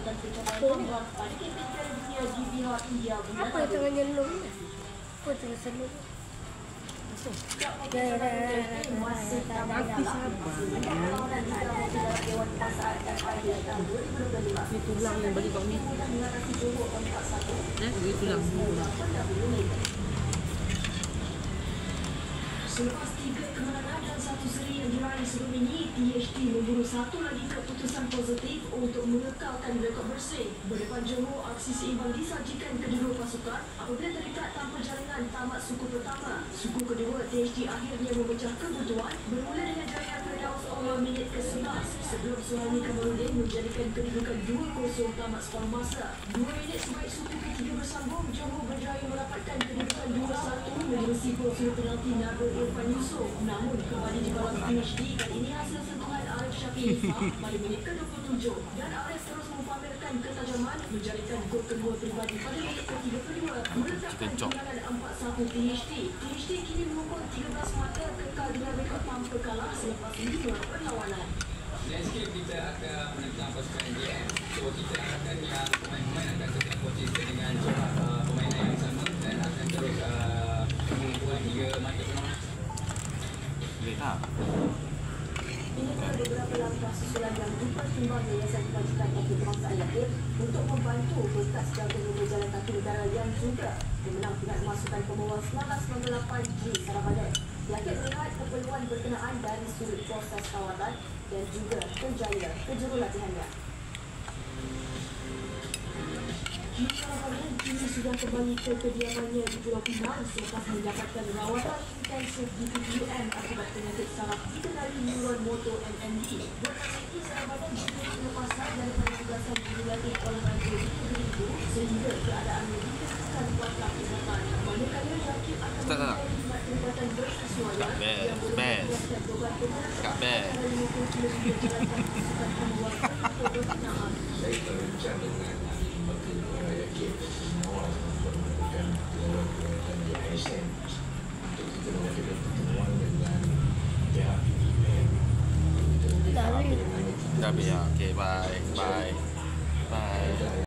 menyumbangkan pencapaian tambah pada kempen Piala Dunia di Bihar, India bulan apa yang tengah nyelung ni? Apa tengah selung? masih tambah dalam perlawanan dalam Dewan Pasar dan Air tahun 2025. Ini tulang yang bagi kau ni. Mengatasi Johor 4-1. Ini tulang. Selepas 3 kemenangan dan 1 seri yang diraih sebelum ini, THT memburu satu lagi keputusan positif untuk mengekalkan rekod bersih. Berdepan Johor, aksi seimbang disajikan kedua pasukan apabila terikat tanpa jaringan tamat suku pertama. Suku kedua, THT akhirnya memecah kebutuhan bermula dengan jaya Firdaus Omar minit ke-11 sebelum Suhaimi Kamarudin menjadikan kedudukan 2-0 tamat separuh masa. 2 minit sebaik suku ketiga bersambung, Johor berjaya merapatkan kedudukan 2-1 menerusi prosedur penalti Nabil Irfan Yusof. Namun kembali di bawah THT dan ini hasil sentuhan Arif Syafiq pada minit ke-27 dan Arif terus mempamerkan ketajaman menjadikan gol kedua pribadi pada minit ke-32 meletakkan kemenangan 4-1 THT. THT kini mengumpul 13 mata kekal dengan rekod tanpa kalah selepas 5 perlawanan. Landscape kita akan menentang pasukan NDM. So kita akan yang pemain-pemain akan tetap konsisten dengan permainan yang sama dan akan terus mengumpul 3 mata penang. Ini adalah beberapa langkah susulan yang dipertimbang Yayasan Kebajikan Kaki Kebangsaan Yakin untuk membantu bekas jaga berjalan kaki negara yang juga pemenang Piala Masukan Commonwealth 1998 di Sarabada. Yakin melihat keperluan berkenaan dari sudut proses kawatan dan juga kerjaya kejurulatihannya. Sarabada kini sudah kembali ke kediamannya di Pulau Pinang selepas mendapatkan rawatan intensif di PPUM akibat penyakit saraf dikenali neuron motor MND. Berkali ini Sarabada juga dilepaskan daripada tugasan dilatih oleh Raja di negeri itu sehingga keadaannya dikenakan kuatlah kesihatan. Manakala Yakib akan menjadi khidmat perubatan bersesuaian yang berkaitan beban pengenakan 50 km jalan kaki sukan Commonwealth berkenaan. Saya terbincang dengan Wakil Negara Yakin awal untuk melakukan perubatan di ASN untuk kita melakukan pertemuan dengan pihak PPUM. Kita berbincang dengan Dah ya. Okay, bye. Bye. Bye.